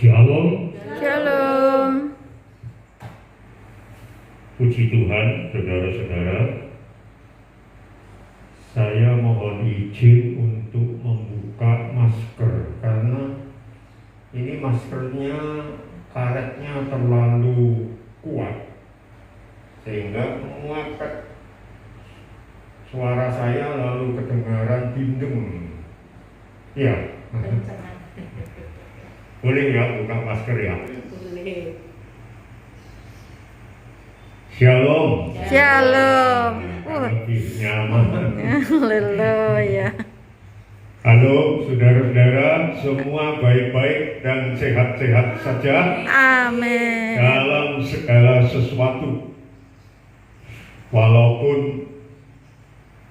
Shalom. Shalom. Puji Tuhan, saudara-saudara. Saya mohon izin untuk membuka masker karena ini maskernya karetnya terlalu kuat sehingga mengangkat suara saya lalu kedengaran bindeng. Ya. Boleh ya buka masker ya. Shalom. Shalom. Lebih nyaman. Haleluya. Halo saudara-saudara, semua baik-baik dan sehat-sehat saja Amin. dalam segala sesuatu. Walaupun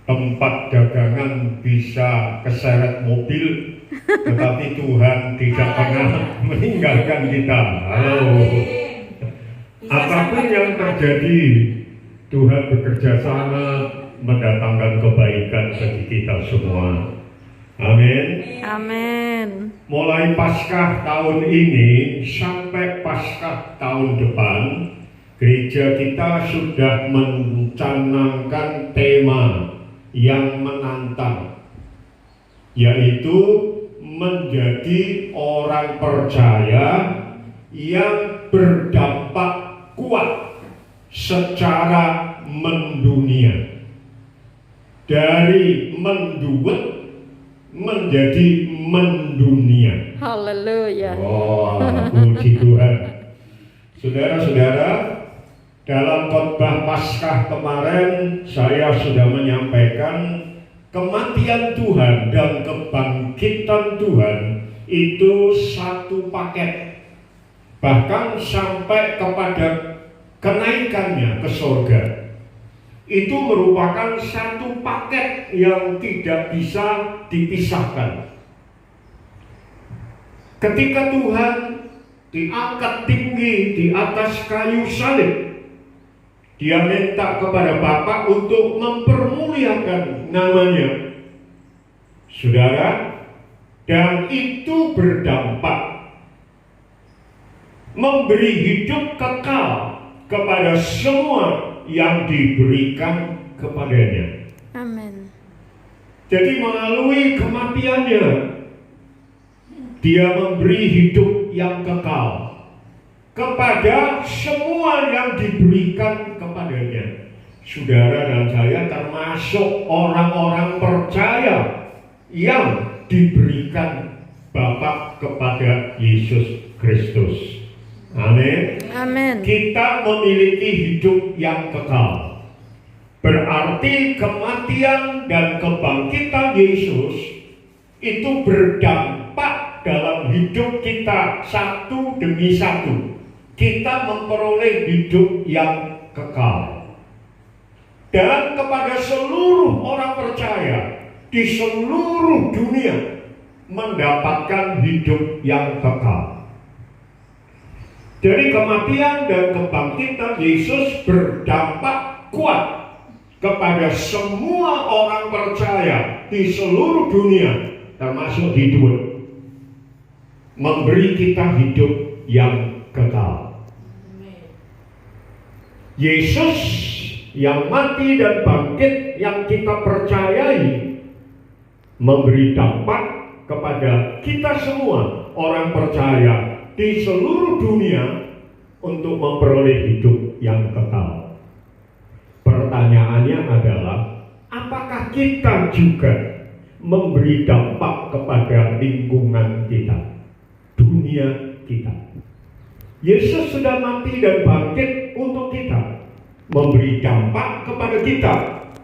tempat dagangan bisa keseret mobil, tetapi Tuhan tidak pernah meninggalkan kita. Halo. Apapun yang terjadi, Tuhan bekerja sama mendatangkan kebaikan bagi kita semua. Amin. Amin. Mulai Paskah tahun ini sampai Paskah tahun depan, gereja kita sudah mencanangkan tema yang menantang, yaitu menjadi orang percaya yang berdampak kuat secara mendunia. Dari menduet menjadi mendunia. Haleluya. Puji Tuhan. Saudara-saudara, dalam khotbah Paskah kemarin saya sudah menyampaikan kematian Tuhan dan kebangkitan Tuhan itu satu paket. Bahkan sampai kepada kenaikannya ke surga. Itu merupakan satu paket yang tidak bisa dipisahkan. Ketika Tuhan diangkat tinggi di atas kayu salib, Dia minta kepada Bapa untuk mempermuliakan namanya. Saudara, dan itu berdampak memberi hidup kekal kepada semua yang diberikan kepadanya. Amin. Jadi melalui kematiannya, Dia memberi hidup yang kekal kepada semua yang diberikan kepadanya. Saudara dan saya termasuk orang-orang percaya yang diberikan Bapa kepada Yesus Kristus. Amin. Amin. Kita memiliki hidup yang kekal. Berarti kematian dan kebangkitan Yesus itu berdampak dalam hidup kita satu demi satu. Kita memperoleh hidup yang kekal. Dan kepada seluruh orang percaya di seluruh dunia mendapatkan hidup yang kekal. Jadi kematian dan kebangkitan Yesus berdampak kuat kepada semua orang percaya di seluruh dunia, termasuk di dunia, memberi kita hidup yang kekal. Yesus yang mati dan bangkit yang kita percayai memberi dampak kepada kita semua orang percaya di seluruh dunia untuk memperoleh hidup yang kekal. Pertanyaannya adalah, apakah kita juga memberi dampak kepada lingkungan kita, dunia kita? Yesus sudah mati dan bangkit untuk kita, memberi dampak kepada kita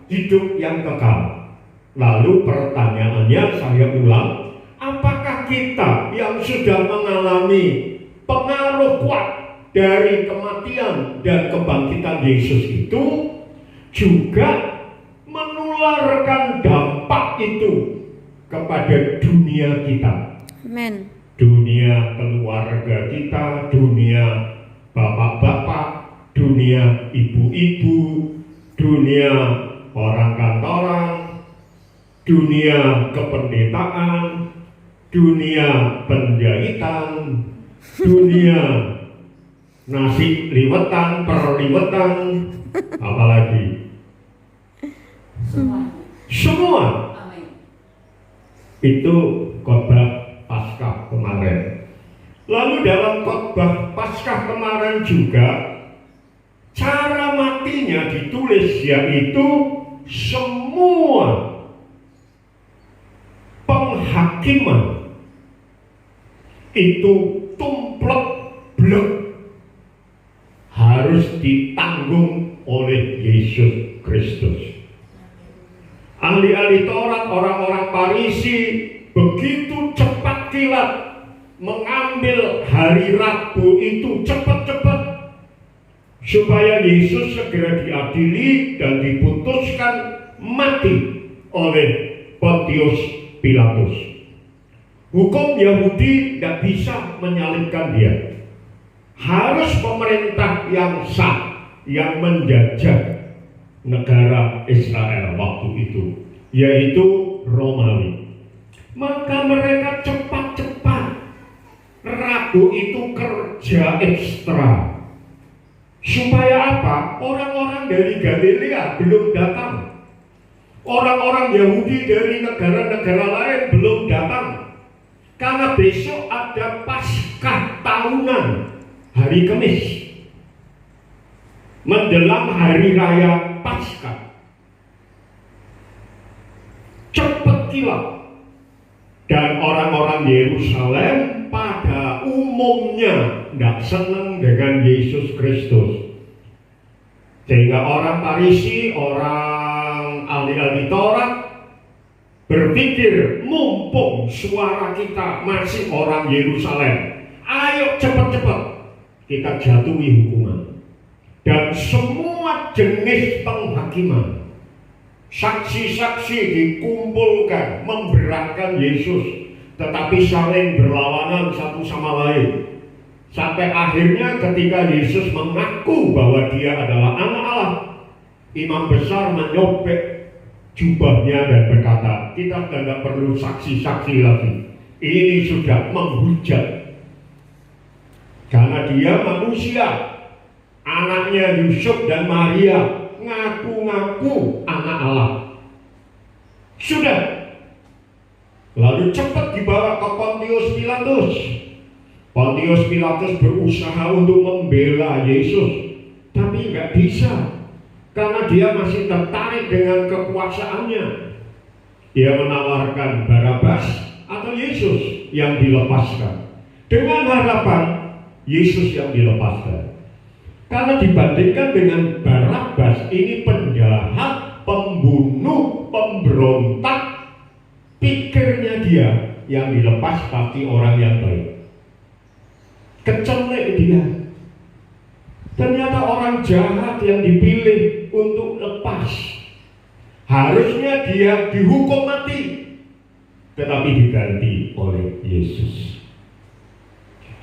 hidup yang kekal. Lalu pertanyaannya saya ulang, apakah kita yang sudah mengalami pengaruh kuat dari kematian dan kebangkitan Yesus itu juga menularkan dampak itu kepada dunia kita? Amin. Dunia keluarga kita, dunia bapak-bapak, dunia ibu-ibu, dunia orang kantoran, dunia kependetaan, dunia penjahitan, dunia, nasi liwetan, perliwetan, apalagi semua itu khotbah Paskah kemarin. Lalu dalam khotbah Paskah kemarin juga cara matinya ditulis, yaitu semua penghakiman itu tumplek blek harus ditanggung oleh Yesus Kristus. Ahli-ahli Taurat, orang-orang Farisi begitu cepat kilat mengambil hari Rabu itu cepat-cepat supaya Yesus segera diadili dan diputuskan mati oleh Pontius Pilatus. Hukum Yahudi tidak bisa menyalibkan dia. Harus pemerintah yang sah yang menjajah negara Israel waktu itu, yaitu Romawi. Maka mereka cepat-cepat Rabu itu kerja ekstra. Supaya apa? Orang-orang dari Galilea belum datang. Orang-orang Yahudi dari negara-negara lain belum datang. Karena besok ada Paskah tahunan, hari Kamis, menjelang hari raya Paskah. Cepat kilat. Dan orang-orang Yerusalem pada umumnya tidak senang dengan Yesus Kristus. Sehingga orang Farisi, orang ahli-ahli Taurat berpikir, mumpung suara kita masih orang Yerusalem, ayo cepat-cepat kita jatuhi hukuman. Dan semua jenis penghakiman, saksi-saksi dikumpulkan memberatkan Yesus, tetapi saling berlawanan satu sama lain. Sampai akhirnya ketika Yesus mengaku bahwa dia adalah anak Allah, imam besar menyobek jubahnya dan berkata, kita tidak perlu saksi-saksi lagi, ini sudah menghujat. Karena dia manusia, anaknya Yusuf dan Maria, ngaku-ngaku anak Allah. Sudah. Lalu cepat dibawa ke Pontius Pilatus. Pontius Pilatus berusaha untuk membela Yesus, tapi nggak bisa, karena dia masih tertarik dengan kekuasaannya. Dia menawarkan Barabas atau Yesus yang dilepaskan, dengan harapan Yesus yang dilepaskan. Karena dibandingkan dengan Barabas, ini penjahat, pembunuh, pemberontak, pikirnya dia yang dilepas tapi orang yang baik. Kecelek dia. Ternyata orang jahat yang dipilih untuk lepas. Harusnya dia dihukum mati, tetapi diganti oleh Yesus.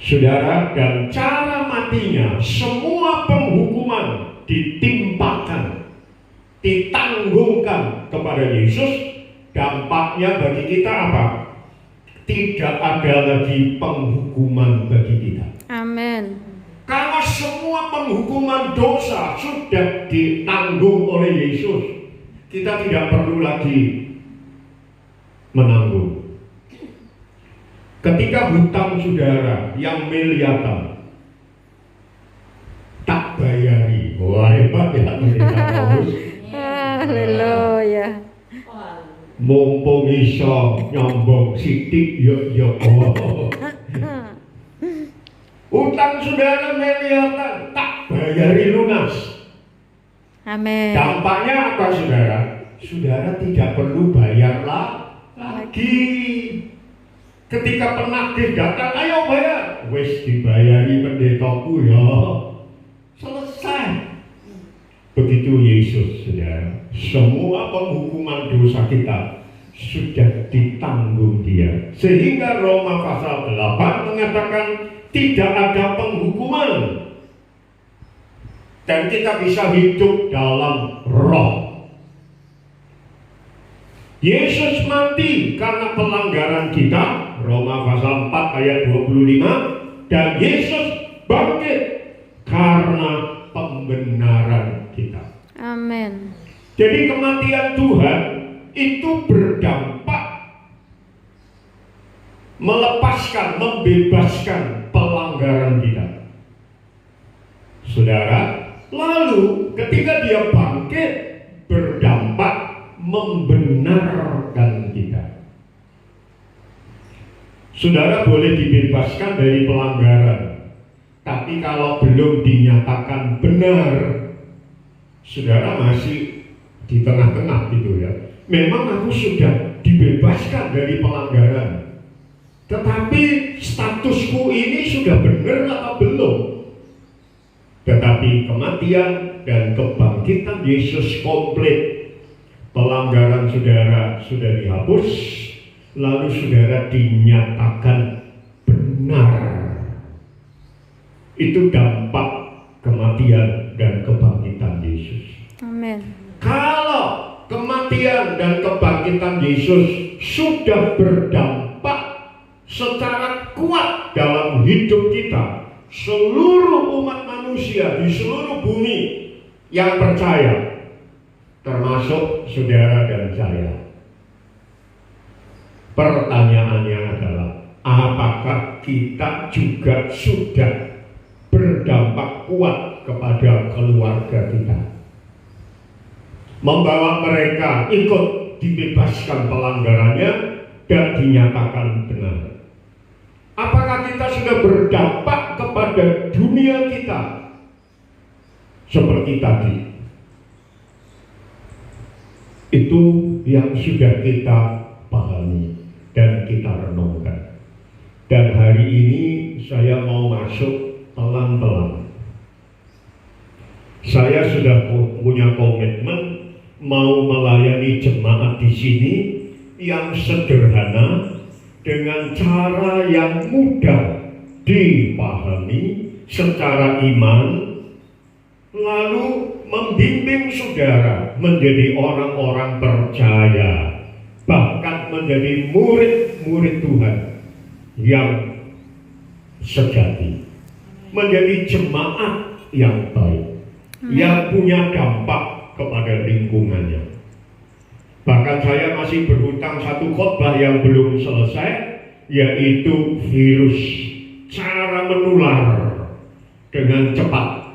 Saudara, dan cara matinya, semua penghukuman ditimpakan, ditanggungkan kepada Yesus. Dampaknya bagi kita apa? Tidak ada lagi penghukuman bagi kita. Amin. Karena semua penghukuman dosa sudah ditanggung oleh Yesus, kita tidak perlu lagi menanggung. Ketika hutang saudara yang miliaran tak bayari, wah hebat ya Paulus. Haleluya. Mumpung iso nyombong sidik yo utang saudara miliaran tak bayari lunas. Amin. Dampaknya apa saudara? Saudara tidak perlu bayar lagi. Ketika penagih datang, ayo bayar, wes dibayari pendetaku ya, selesai. Begitu Yesus, saudara. Semua penghukuman dosa kita sudah ditanggung dia. Sehingga Roma pasal 8 mengatakan tidak ada penghukuman. Dan kita bisa hidup dalam roh. Yesus mati karena pelanggaran kita, Roma pasal 4 ayat 25, dan Yesus bangkit karena pembenaran kita. Amin. Jadi kematian Tuhan itu berdampak melepaskan, membebaskan pelanggaran kita. Saudara, lalu ketika dia bangkit berdampak membenarkan kita. Saudara boleh dibebaskan dari pelanggaran, tapi kalau belum dinyatakan benar, saudara masih di tengah-tengah gitu ya. Memang aku sudah dibebaskan dari pelanggaran, tetapi statusku ini sudah benar atau belum? Tetapi kematian dan kebangkitan Yesus komplit. Pelanggaran saudara sudah dihapus, lalu saudara dinyatakan benar. Itu dampak kematian dan kebangkitan Yesus. Amin. Kalau kematian dan kebangkitan Yesus sudah berdampak secara kuat dalam hidup kita, seluruh umat manusia di seluruh bumi yang percaya, termasuk saudara dan saya. Pertanyaannya adalah, apakah kita juga sudah berdampak kuat kepada keluarga kita, membawa mereka ikut dibebaskan pelanggarannya dan dinyatakan benar? Apakah kita sudah berdampak kepada dunia kita seperti tadi? Itu yang sudah kita pahami dan kita renungkan. Dan hari ini saya mau masuk pelan-pelan. Saya sudah punya komitmen mau melayani jemaat di sini yang sederhana dengan cara yang mudah dipahami secara iman, lalu membimbing saudara menjadi orang-orang percaya, bahkan menjadi murid-murid Tuhan yang sejati, menjadi jemaat yang baik, yang punya dampak kepada lingkungannya. Bahkan saya masih berhutang satu khotbah yang belum selesai, yaitu virus, cara menular dengan cepat.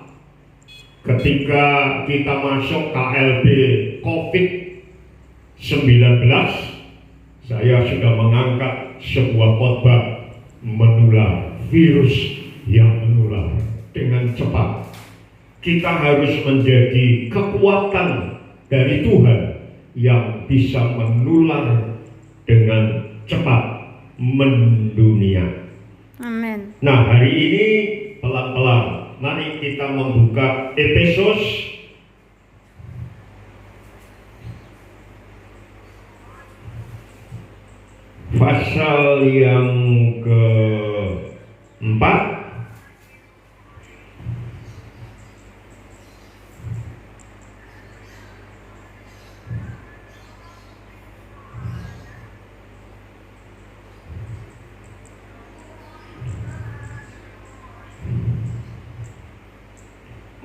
Ketika kita masuk KLB COVID-19, saya sudah mengangkat sebuah khotbah menular, virus yang menular dengan cepat. Kita harus menjadi kekuatan dari Tuhan yang bisa menular dengan cepat mendunia. Amin. Nah, hari ini pelan-pelan mari kita membuka Efesus pasal yang keempat.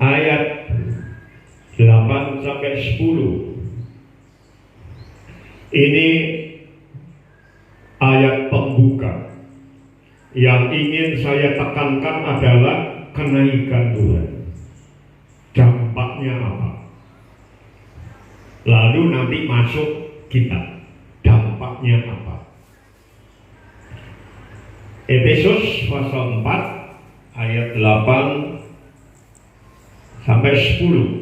Ayat 8 sampai 10. Ini ayat pembuka. Yang ingin saya tekankan adalah kenaikan Tuhan. Dampaknya apa? Lalu nanti masuk kita. Dampaknya apa? Efesus pasal 4 ayat 8 sampai 10.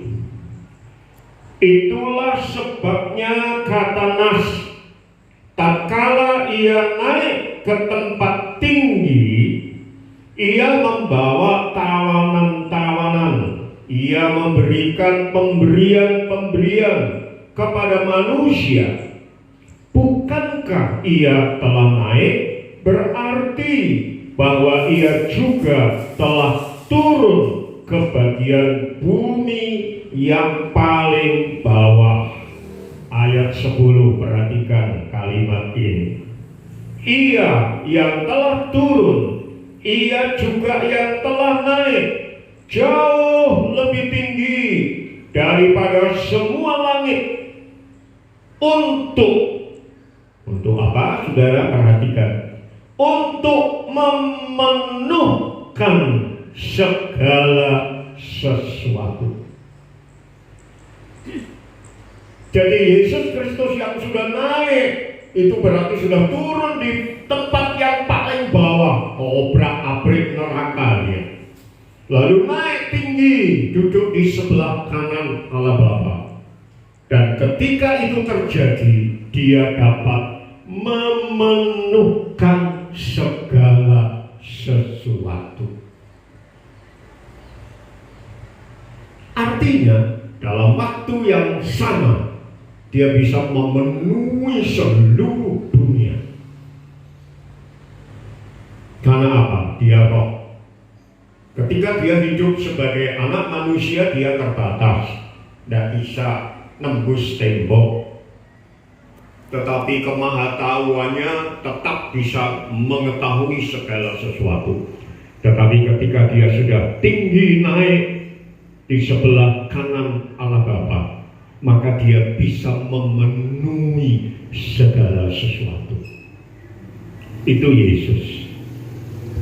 Itulah sebabnya kata Nas, tatkala ia naik ke tempat tinggi, ia membawa tawanan-tawanan, ia memberikan pemberian-pemberian kepada manusia. Bukankah ia telah naik, berarti bahwa ia juga telah turun ke bagian bumi yang paling bawah. Ayat 10, perhatikan kalimat ini. Ia yang telah turun Ia juga yang telah naik jauh lebih tinggi daripada semua langit untuk apa? Saudara perhatikan, untuk memenuhkan segala sesuatu. Jadi Yesus Kristus yang sudah naik itu berarti sudah turun di tempat yang paling bawah, obrak-abrik neraka dia. Lalu naik tinggi, duduk di sebelah kanan Allah Bapa. Dan ketika itu terjadi, dia dapat memenuhkan segala sesuatu. Artinya, dalam waktu yang sama, dia bisa memenuhi seluruh dunia. Karena apa? Dia roh. Ketika dia hidup sebagai anak manusia, dia terbatas, tidak bisa nembus tembok. Tetapi kemahatauannya tetap bisa mengetahui segala sesuatu. Tetapi ketika dia sudah tinggi naik di sebelah kanan Allah Bapa, maka dia bisa memenuhi segala sesuatu. Itu Yesus.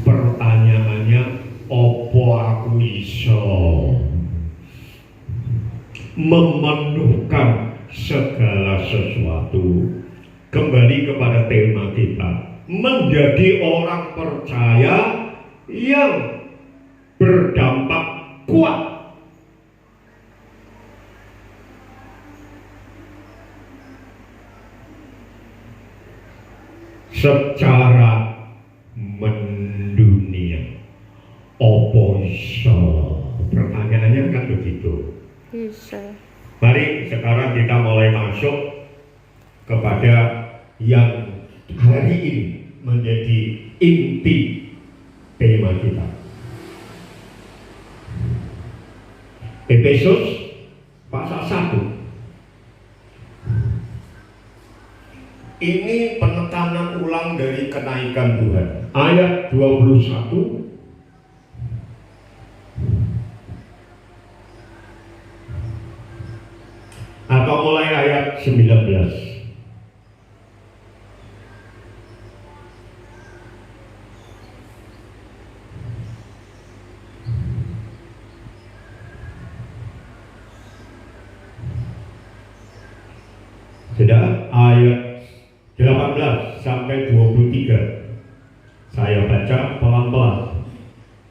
Pertanyaannya, opo aku iso memenuhkan segala sesuatu? Kembali kepada tema kita, menjadi orang percaya yang berdampak kuat. Secara mendunia. Opo iso? Pertanyaannya kan begitu. Bisa. Mari sekarang kita mulai masuk kepada yang hari ini menjadi inti tema kita. Efesus pasal 1. Ini penekanan ulang dari kenaikan Tuhan. Ayat 21 atau mulai ayat 19. Sudah, ayat 18 sampai 23. Saya baca pelan-pelan.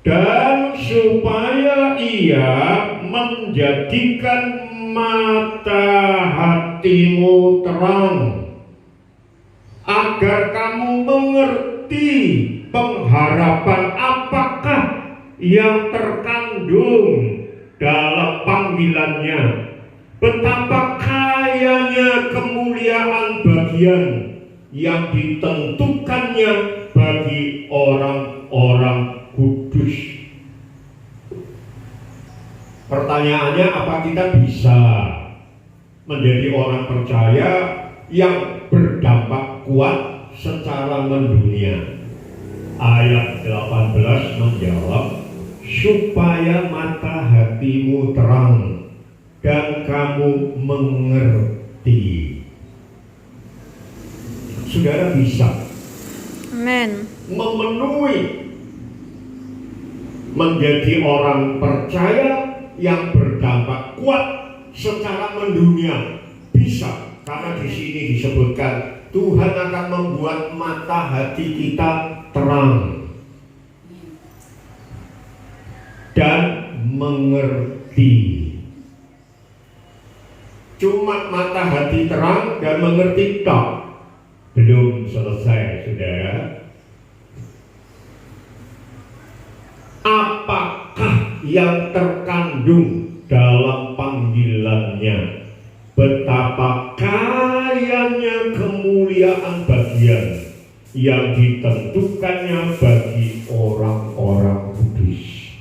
Dan supaya ia menjadikan mata hatimu terang, agar kamu mengerti pengharapan apakah yang terkandung dalam panggilannya, betapa kayanya kemuliaan bagian yang ditentukannya bagi orang-orang kudus. Pertanyaannya, apa kita bisa menjadi orang percaya yang berdampak kuat secara mendunia? Ayat 18 menjawab, supaya mata hatimu terang dan kamu mengerti. Saudara bisa Amin. memenuhi menjadi orang percaya yang berdampak kuat secara mendunia. Bisa, karena di sini disebutkan Tuhan akan membuat mata hati kita terang dan mengerti. Cuma mata hati terang dan mengerti tak, belum selesai, saudara. Apakah yang terkandung dalam panggilannya? Betapa kayanya kemuliaan bagian yang ditentukannya bagi orang-orang kudus.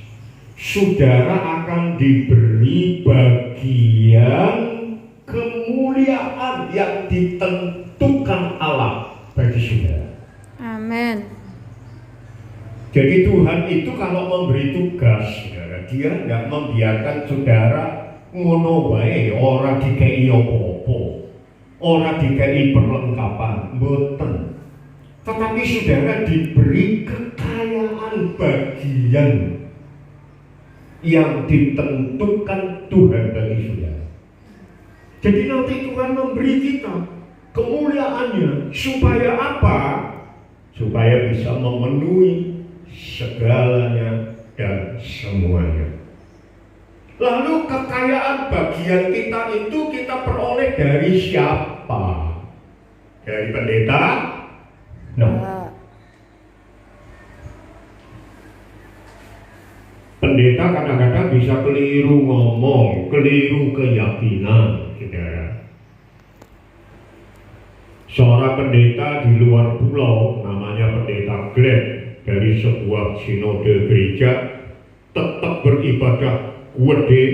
Saudara akan diberi bagian kemuliaan yang ditentukan Allah bagi saudara. Amin. Jadi Tuhan itu kalau memberi tugas, saudara, dia tidak membiarkan saudara ngono wae, ora dikei apa-apa, ora dikei perlengkapan, mboten. Tetapi saudara diberi kekayaan bagian yang ditentukan Tuhan bagi saudara. Jadi nanti Tuhan memberi kita kemuliaannya supaya apa? Supaya bisa memenuhi segalanya dan semuanya. Lalu kekayaan bagian kita itu kita peroleh dari siapa? Dari pendeta? No. Pendeta kadang-kadang bisa keliru ngomong, keliru keyakinan, saudara. Seorang pendeta di luar pulau, namanya pendeta Glenn, dari sebuah sinode gereja, tetap beribadah gede,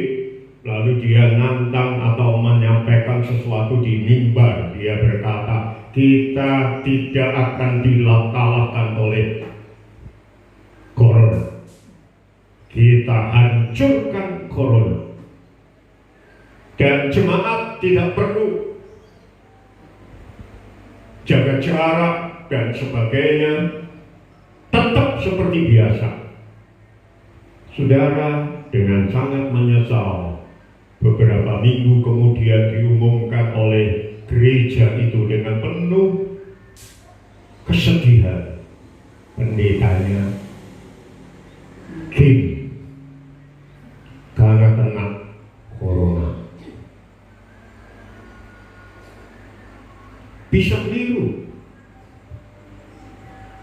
lalu dia nantang atau menyampaikan sesuatu di mimbar. Dia berkata, kita tidak akan dikalahkan oleh corona. Kita hancurkan corona. Dan jemaat tidak perlu jaga jarak dan sebagainya, tetap seperti biasa. Saudara, dengan sangat menyesal, beberapa minggu kemudian diumumkan oleh gereja itu dengan penuh kesedihan, pendetanya Kim karena kena corona. Bisa keliru,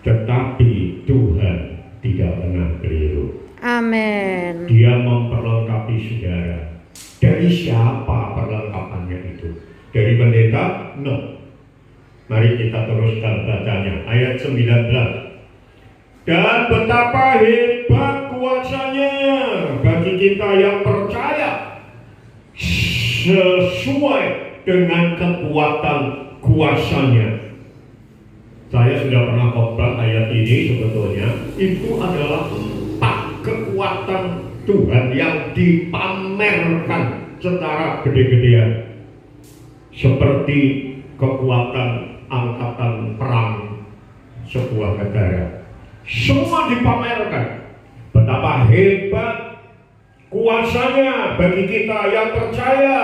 tetapi Tuhan tidak pernah keliru. Amin. Dia memperlengkapi saudara. Dari siapa perlengkapannya itu? Dari pendeta? No. Mari kita teruskan bacanya. Ayat 19. Dan betapa hebat kuasanya bagi kita yang percaya sesuai dengan kekuatan kuasanya. Saya sudah pernah khotbah ayat ini, sebetulnya itu adalah kekuatan Tuhan yang dipamerkan secara gede-gedean, seperti kekuatan angkatan perang sebuah negara. Semua dipamerkan betapa hebat kuasanya bagi kita yang percaya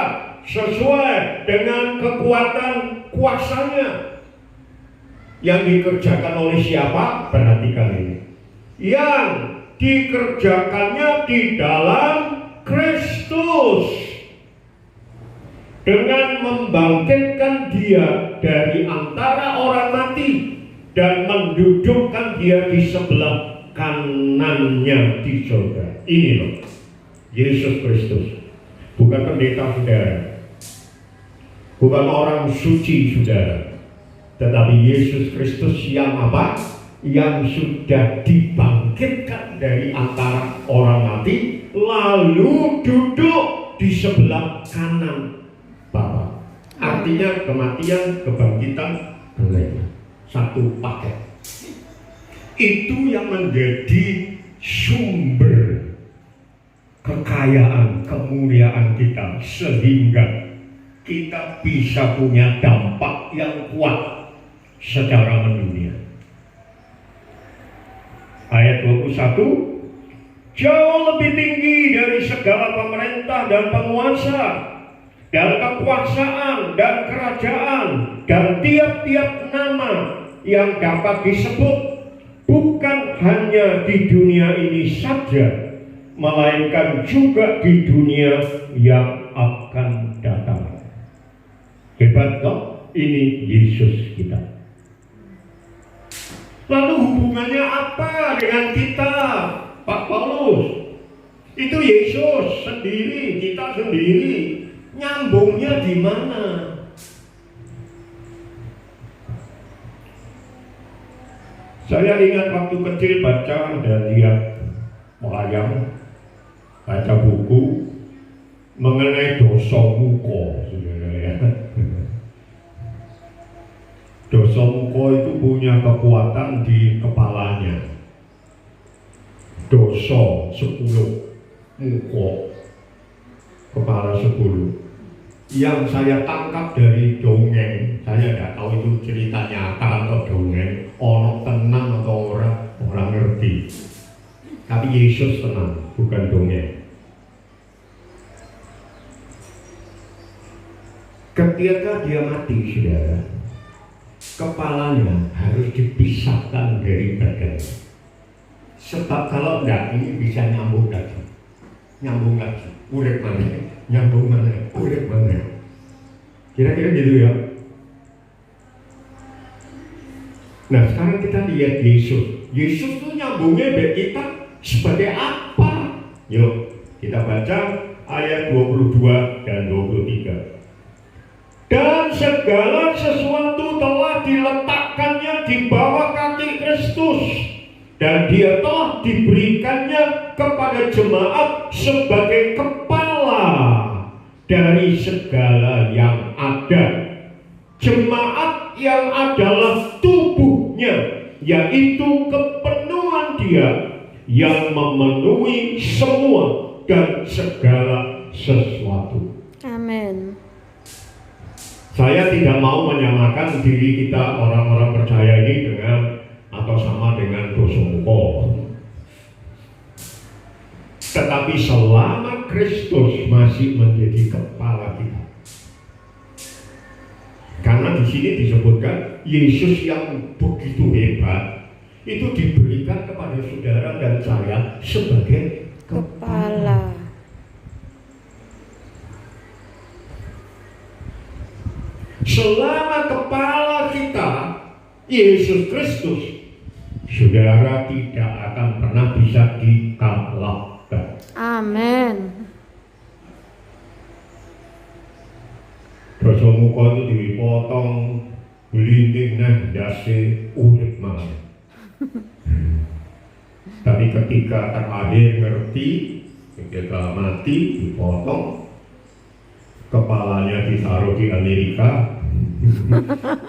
sesuai dengan kekuatan kuasanya. Yang dikerjakan oleh siapa? Perhatikan ini. Yang dikerjakannya di dalam Kristus dengan membangkitkan dia dari antara orang mati dan mendudukkan dia di sebelah kanannya di surga. Ini loh, Yesus Kristus, bukan pendeta saudara, bukan orang suci saudara, tetapi Yesus Kristus yang apa? Yang sudah dibangkitkan dari antara orang mati, lalu duduk di sebelah kanan Bapa. Artinya kematian, kebangkitan, satu paket. Itu yang menjadi sumber kekayaan, kemuliaan kita, sehingga kita bisa punya dampak yang kuat secara mendunia. Ayat 21, jauh lebih tinggi dari segala pemerintah dan penguasa dan kekuasaan dan kerajaan dan tiap-tiap nama yang dapat disebut, bukan hanya di dunia ini saja, melainkan juga di dunia yang akan datang. Hebat toh? Ini Yesus kita. Lalu hubungannya apa dengan kita, Pak Paulus? Itu Yesus sendiri, kita sendiri. Nyambungnya di mana? Saya ingat waktu kecil baca dan lihat wayang, baca buku mengenai dosa muka, saudara ya. Dosa muka itu punya kekuatan di kepalanya. dosa 10, muko kepala 10. Yang saya tangkap dari dongeng, saya tidak tahu itu cerita nyata atau dongeng, ono tenang atau orang ngerti. Tapi Yesus tenang, bukan dongeng. Ketika dia mati, saudara, kepalanya harus dipisahkan dari badan. Sebab kalau tidak, ini bisa nyambung lagi, urip mana, nyambung mana, urip mana. Kira-kira gitu ya. Nah, sekarang kita lihat Yesus. Yesus itu nyambungnya baik kita sebagai apa? Yuk, kita baca ayat 22 dan 23. Dan segala sesuatu telah diletakkannya di bawah kaki Kristus, dan dia telah diberikannya kepada jemaat sebagai kepala dari segala yang ada. Jemaat yang adalah tubuhnya, yaitu kepenuhan dia yang memenuhi semua dan segala sesuatu. Amin. Saya tidak mau menyamakan diri kita orang-orang percaya ini dengan atau sama dengan dosomuko. Tetapi selama Kristus masih menjadi kepala kita, karena di sini disebutkan Yesus yang begitu hebat itu diberikan kepada saudara dan saya sebagai kepala. Selama kepala kita Yesus Kristus, saudara tidak akan pernah bisa dikalahkan. Amin. Dosa muka itu dipotong, gelinding nah dasi urip maneh. Tapi ketika terakhir ngerti, ketika mati dipotong, kepalanya ditaruh di Amerika,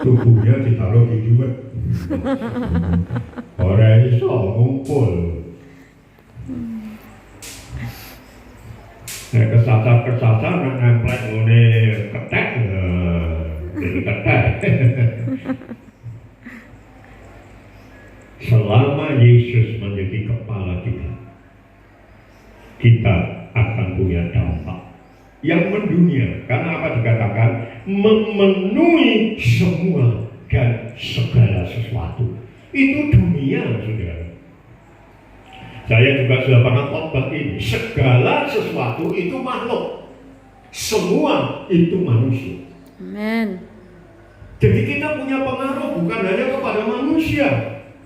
tubuhnya ditaruh di duit. Orang iso ngumpul. Nah, kesasar nak nemplek ngene ketek, jadi ketek. Selama Yesus menjadi kepala kita akan punya dampak yang mendunia. Karena apa dikatakan? Memenuhi semua dan segala sesuatu. Itu dunia, saudara. Saya juga sudah pernah khotbah ini. Segala sesuatu itu makhluk. Semua itu manusia. Amin. Jadi kita punya pengaruh bukan hanya kepada manusia,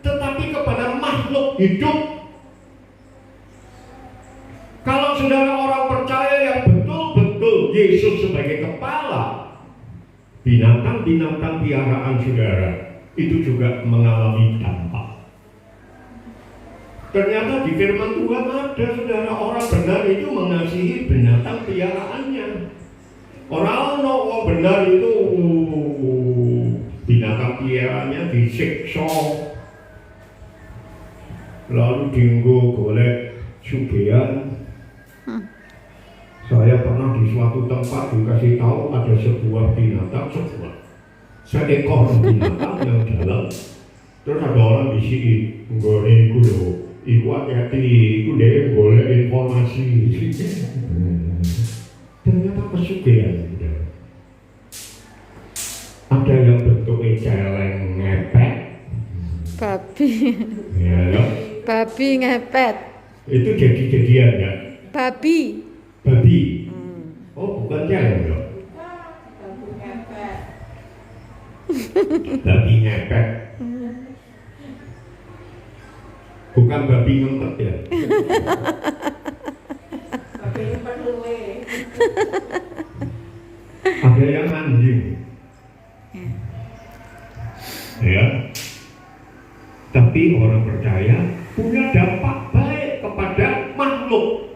tetapi kepada makhluk hidup. Kalau saudara orang percaya yang betul-betul Yesus sebagai kepala, binatang-binatang piaraan saudara itu juga mengalami dampak. Ternyata di firman Tuhan ada, saudara, orang benar itu mengasihi binatang piaraannya. Orang benar itu binatang piaraannya disiksa, lalu dinggo golek sugehan. Saya pernah di suatu tempat dikasih tahu ada sebuah binatang, seekor binatang yang jalan. Terus ada orang bisikin, nggone iku lho, iku hati-hati, iku dia golek informasi. Ternyata pesugihan. Ada yang bentuknya celeng ngepet. Babi. Ya, ya. Babi ngepet. Itu jadi-jadian ya. Babi. Oh, bukan celeng ya. Babi ngepet. Babi ngepet. Bukan babi ngempet ya. Babi ngepet luwe. Ada yang anjing. Ya. Tapi orang percaya punya dampak baik kepada makhluk.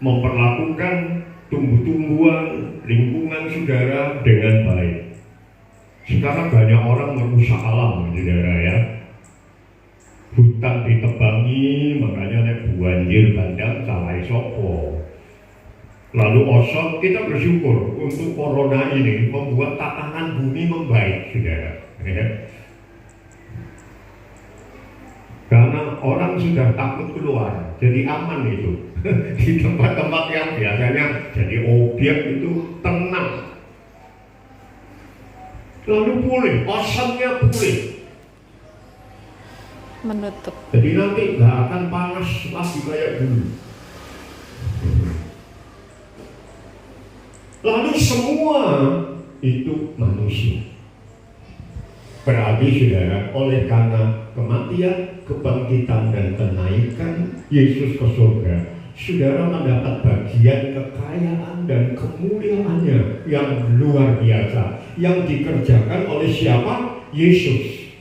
Memperlakukan tumbuh-tumbuhan, lingkungan saudara dengan baik. Sekarang banyak orang merusak alam, saudara ya. hutan ditebangi, makanya nek banjir bandang salah sopo. Lalu osot, kita bersyukur untuk corona ini membuat tatanan bumi membaik, saudara. Ya. Karena orang sudah takut keluar, jadi aman itu. Di tempat-tempat yang biasanya jadi objek itu tenang. Lalu pulih, osotnya pulih. Menutup. Jadi nanti nggak akan panas lagi kayak dulu. Lalu semua itu manusia. Berarti saudara, oleh karena kematian, kebangkitan dan kenaikan Yesus ke surga, saudara mendapat bagian kekayaan dan kemuliaannya yang luar biasa yang dikerjakan oleh siapa? Yesus.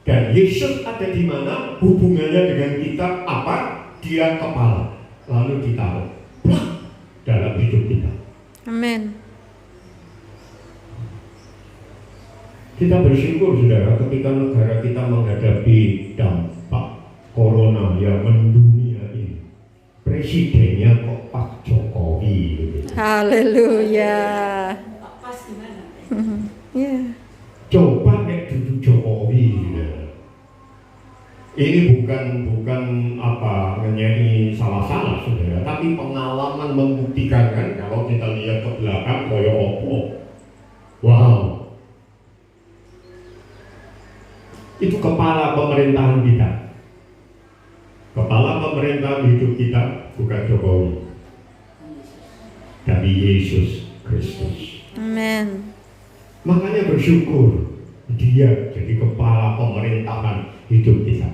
Dan Yesus ada di mana? Hubungannya dengan kita apa? Dia kepala. Lalu ditaruh dalam hidup kita. Amin. Kita bersyukur saudara ketika negara kita menghadapi dampak corona yang mendunia ini. Presidennya kok Pak Jokowi gitu. Haleluya. Pas gimana? Ya. Coba nek duduk Jokowi gitu. Ini bukan apa menyanyi salah-salah saudara, tapi pengalaman membuktikan kan kalau kita lihat ke belakang koyo opo. Wow. Itu kepala pemerintahan kita. Kepala pemerintahan hidup kita bukan Jokowi, tapi Yesus Kristus. Amin. Makanya bersyukur dia jadi kepala pemerintahan hidup kita.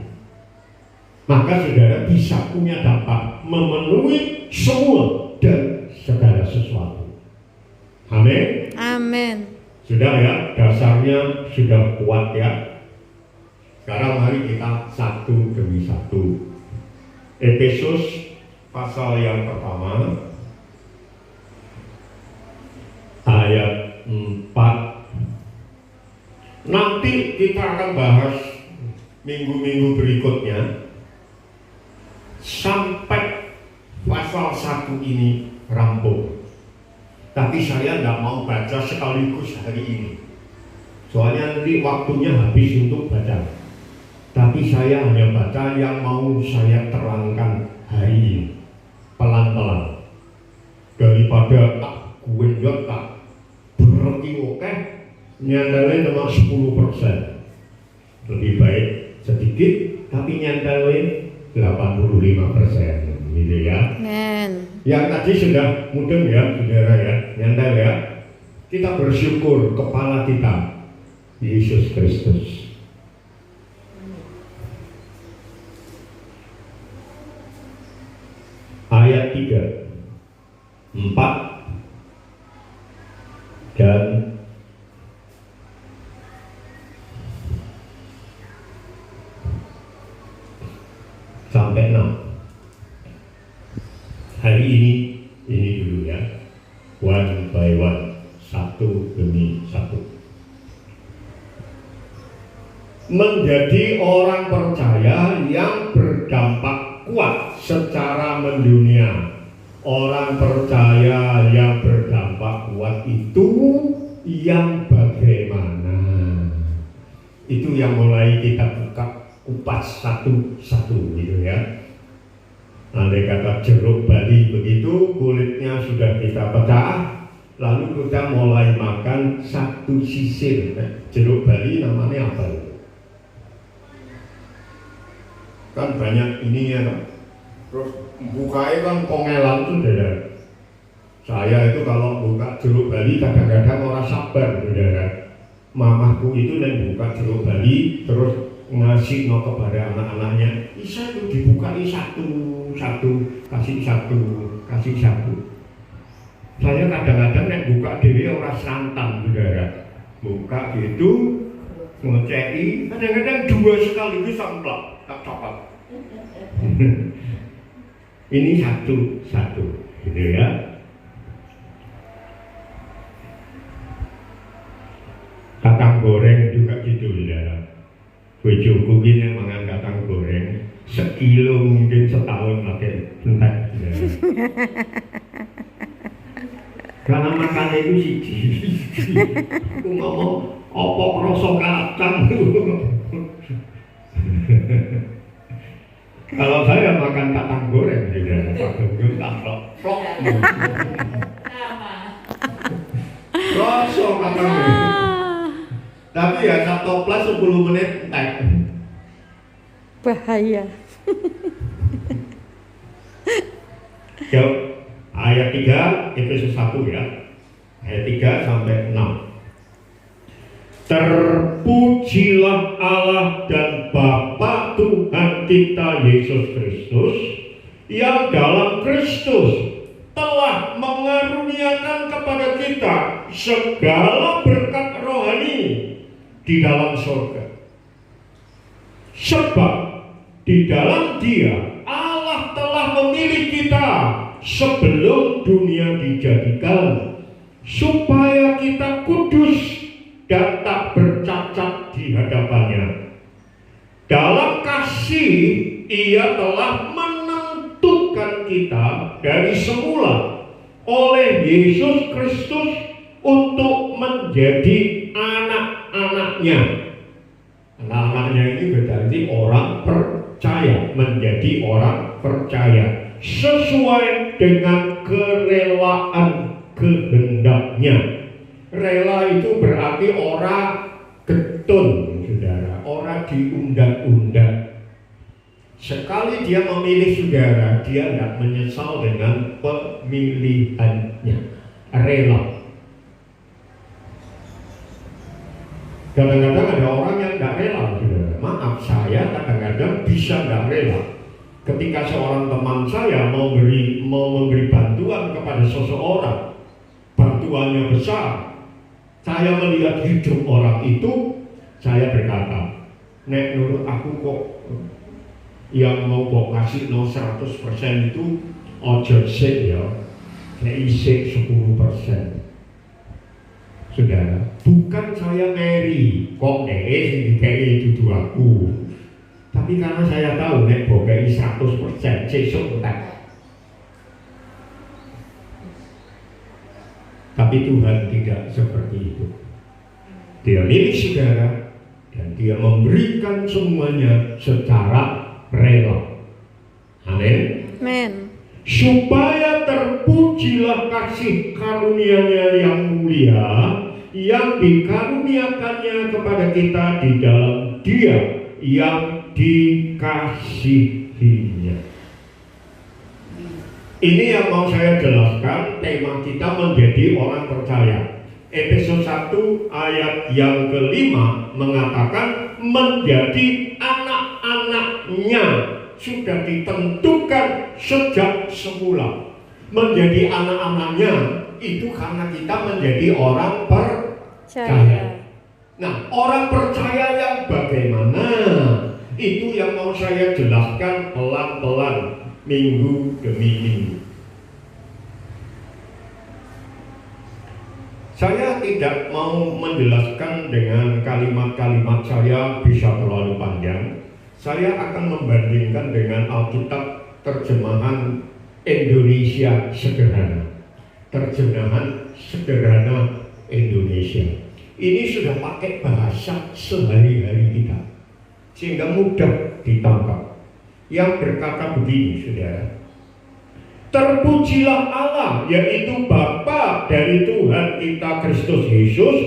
Maka saudara bisa punya dampak memenuhi semua dan segala sesuatu. Amin. Amin. Sudah ya, dasarnya sudah kuat ya. Sekarang mari kita satu demi satu. Efesus pasal yang pertama ayat 4. Nanti kita akan bahas minggu-minggu berikutnya sampai pasal 1 ini rampung. Tapi saya tidak mau baca sekaligus hari ini. Soalnya nanti waktunya habis untuk baca. Tapi saya hanya baca yang mau saya terangkan hari ini. Pelan-pelan. Daripada tak gue tak berarti oke nyandalin cuma 10%. Lebih baik sedikit tapi nyandalin 85% gitu ya. Amin. Yang tadi sudah mudeng ya saudara ya, nyandal ya. Kita bersyukur kepala kita Yesus Kristus. Ayat 3, 4 dan sampai 6. Hari ini dulu ya, one by one, satu demi satu. Menjadi orang percaya yang berdampak kuat secara mendunia. Orang percaya yang berdampak kuat itu yang bagaimana? Itu yang mulai kita buka kupas satu-satu gitu ya. Andai kata jeruk Bali begitu, kulitnya sudah kita pecah, lalu kita mulai makan satu sisir. Jeruk Bali namanya apa? Kan banyak ininya kan. Terus bukanya kan kongelan saudara. Saya itu kalau buka jeruk Bali kadang-kadang orang sabar saudara. Mamahku itu yang buka jeruk Bali terus ngasih no kepada anak-anaknya, bisa itu dibukai satu, kasih satu. Saya kadang-kadang nek buka dewi orang santan saudara, buka gitu, ngeceki, kadang-kadang 2 sekaligus samplak, tak coklat. Ini satu, gitu ya. Kacang goreng juga gitu saudara. Bojoku gini mangan kacang goreng sekilo mungkin setahun pakai entek. Karena makan itu siji. Aku ngomong opok rasa kacang. Kalau saya makan kacang goreng juga pakai taplok. Rasa kacang goreng. Tapi ya sak toples 10 menit entek. Bahaya. Jawab ayat 3 Efesus 1 ya. Ayat 3 sampai 6. Terpujilah Allah dan Bapa Tuhan kita Yesus Kristus, yang dalam Kristus telah mengaruniakan kepada kita segala berkat rohani di dalam surga. Sebab di dalam Dia Allah telah memilih kita sebelum dunia dijadikan, supaya kita kudus dan tak bercacat di hadapannya. Dalam kasih Ia telah menentukan kita dari semula oleh Yesus Kristus untuk menjadi anak-anaknya. Anak-anaknya ini berarti orang percaya, menjadi orang percaya sesuai dengan kerelaan kehendaknya. Rela itu berarti orang getun, saudara, orang diundang-undang. Sekali dia memilih saudara, dia tidak menyesal dengan pemilihannya. Rela. Kadang-kadang ada orang yang tidak rela, saudara. Maaf, saya kadang-kadang bisa tidak rela. Ketika seorang teman saya mau memberi bantuan kepada seseorang, bantuannya besar, saya melihat hidup orang itu, saya berkata, nek menurut aku kok yang mau kok kasih 100% itu ojo sik ya, nek isik 10%. Saudara, bukan saya ngeri kok sing dikei dudu aku, tapi karena saya tahu nek bokai 100% sesuk entek. Tapi Tuhan tidak seperti itu. Dia milik saudara dan Dia memberikan semuanya secara rela. Amin. Amin. Supaya terpujilah kasih karunia-Nya yang mulia yang dikaruniakannya kepada kita di dalam Dia yang dikasihinya. Ini yang mau saya jelaskan, tema kita menjadi orang percaya. Efesus 1 ayat yang kelima mengatakan menjadi anak-anaknya, sudah ditentukan sejak semula. Menjadi anak-anaknya itu karena kita menjadi orang percaya. Nah, orang percaya yang bagaimana? Itu yang mau saya jelaskan pelan-pelan, minggu demi minggu. Saya tidak mau menjelaskan dengan kalimat-kalimat saya bisa terlalu panjang. Saya akan membandingkan dengan Alkitab terjemahan Indonesia sederhana. Terjemahan sederhana Indonesia. Ini sudah pakai bahasa sehari-hari kita, sehingga mudah ditangkap. Yang berkata begini, saudara, terpujilah Allah, yaitu Bapa dari Tuhan kita Kristus Yesus,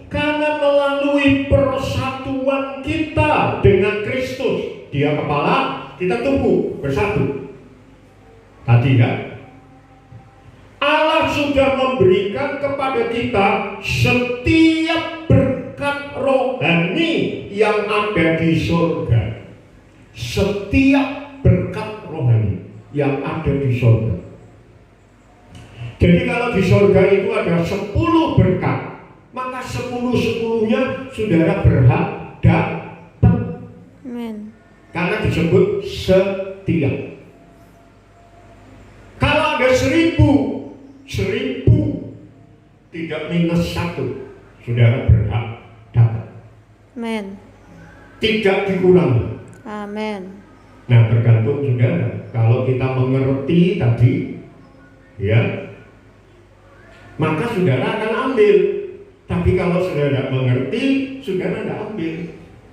karena melalui persatuan kita dengan Kristus, Dia kepala, kita tubuh bersatu. Tadi ya, Allah sudah memberikan kepada kita setiap berkat rohani yang ada di surga. Setiap berkat rohani yang ada di surga. Jadi kalau di surga itu ada 10 berkat, maka 10-10-nya saudara berhak dapat. Amin. Karena disebut setia. Kalau ada 1000 tidak minus 1, saudara berhak dapat. Amin. tidak dikurangi. Amin. Nah, tergantung saudara. Kalau kita mengerti tadi, ya, maka saudara akan ambil. Tapi kalau saudara tidak mengerti, saudara tidak ambil.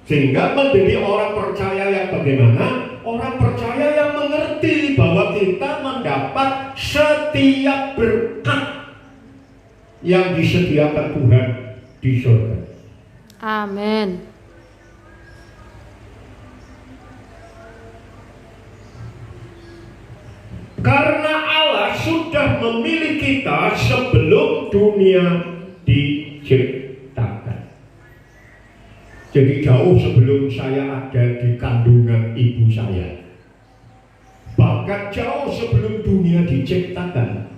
Sehingga menjadi orang percaya yang bagaimana? Orang percaya yang mengerti bahwa kita mendapat setiap berkat yang disediakan Tuhan di surga. Amin. Karena Allah sudah memilih kita sebelum dunia diciptakan. Jadi jauh sebelum saya ada di kandungan ibu saya, bahkan jauh sebelum dunia diciptakan,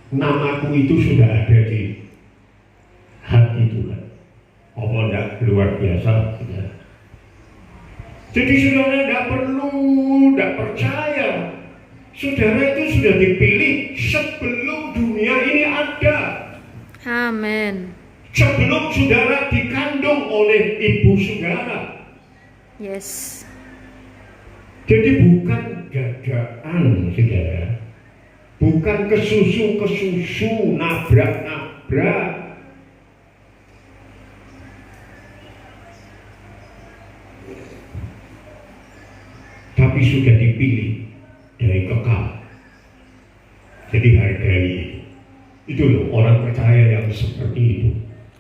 namaku itu sudah ada di hati Tuhan. Apa enggak luar biasa? Ya. Jadi saudara tidak perlu, tidak percaya. Saudara itu sudah dipilih sebelum dunia ini ada. Amin. Sebelum saudara dikandung oleh ibu saudara. Yes. Jadi bukan gagaan saudara. Bukan kesusu, nabrak-nabrak. Tapi sudah dipilih dari kekal. Jadi hargai. Itu loh orang percaya yang seperti itu.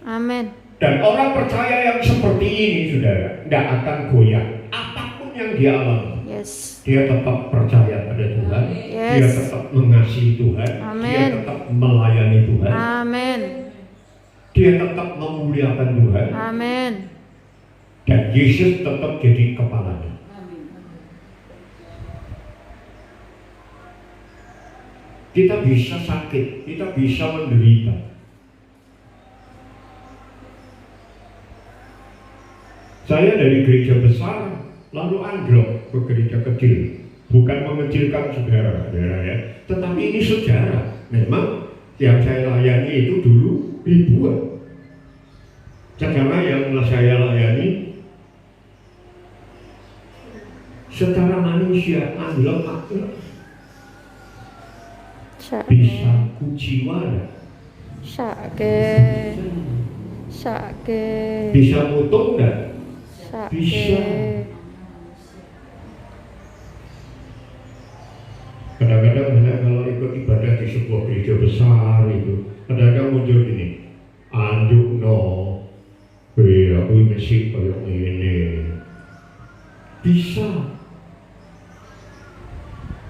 Amin. Dan orang percaya yang seperti ini saudara tidak akan goyah apapun yang dia alami. Yes. Dia tetap percaya pada Tuhan. Yes. Dia tetap mengasihi Tuhan. Amin. Dia tetap melayani Tuhan. Amin. Dia tetap memuliakan Tuhan. Amin. Dan Yesus tetap jadi kepalanya. Kita bisa sakit, kita bisa menderita. Saya dari gereja besar lalu anjlok ke gereja kecil. Bukan mengecilkan saudara-saudara ya, tetapi ini sejarah. Memang yang saya layani itu dulu ribuan. Karena yang saya layani secara manusia anjlok bisa kujiwa, Syake. bisa mutung dan bisa. Kadang-kadang kalau ikut ibadah di sebuah gereja besar itu, kadang-kadang muncul gini, anjuk no, aku masih kayak ini, bisa.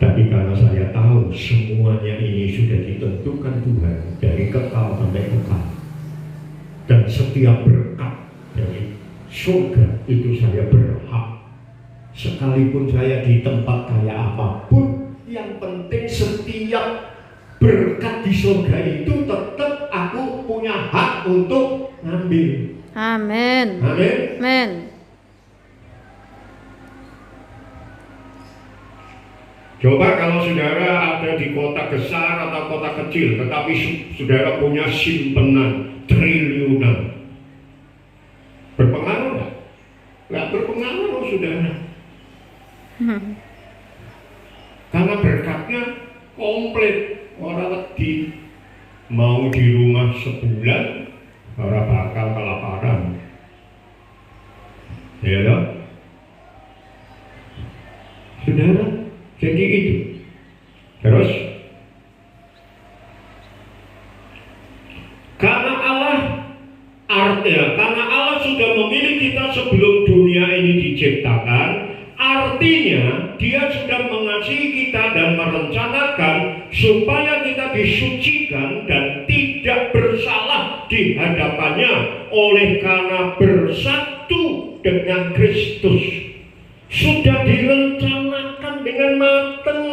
Tapi karena saya tahu semuanya ini sudah ditentukan Tuhan dari kekal sampai kekal, dan setiap berkat dari surga itu saya berhak. Sekalipun saya di tempat kayak apapun, yang penting setiap berkat di surga itu tetap aku punya hak untuk ngambil. Amin. Amin. Amin. Coba kalau saudara ada di kota besar atau kota kecil, tetapi saudara punya simpenan triliunan, berpengaruh nggak? Nggak berpengaruh saudara. Karena berkatnya komplit. Orang wedi mau di rumah sebulan, orang bakal kelaparan. Ya dong? Saudara, jadi itu. Terus karena Allah sudah memilih kita sebelum dunia ini diciptakan, artinya Dia sudah mengasihi kita dan merencanakan supaya kita disucikan dan tidak bersalah di hadapannya oleh karena bersatu dengan Kristus. Sudah direncanakan dengan matang.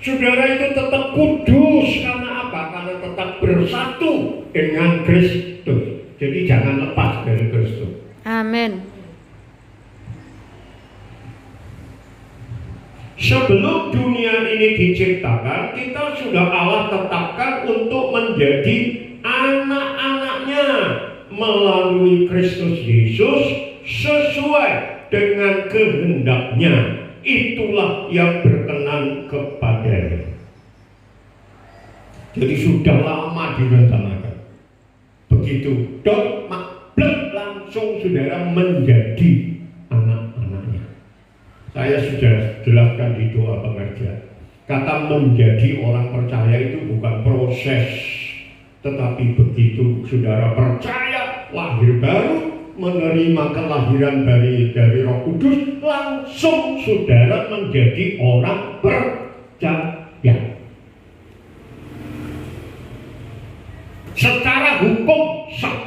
Saudara itu tetap kudus karena apa? Karena tetap bersatu dengan Kristus. Jadi jangan lepas dari Kristus. Amin. Sebelum dunia ini diciptakan, kita sudah Allah tetapkan untuk menjadi anak-anaknya melalui Kristus Yesus. sesuai dengan kehendaknya, itulah yang berkenan kepadanya. Jadi sudah lama direncanakan. Begitu dot mablek langsung saudara menjadi anak-anaknya. Saya sudah jelaskan di doa pengerjaan. Kata menjadi orang percaya itu bukan proses, tetapi begitu saudara percaya, lahir baru, menerima kelahiran dari Roh Kudus, langsung saudara menjadi orang percaya. Secara hukum sah.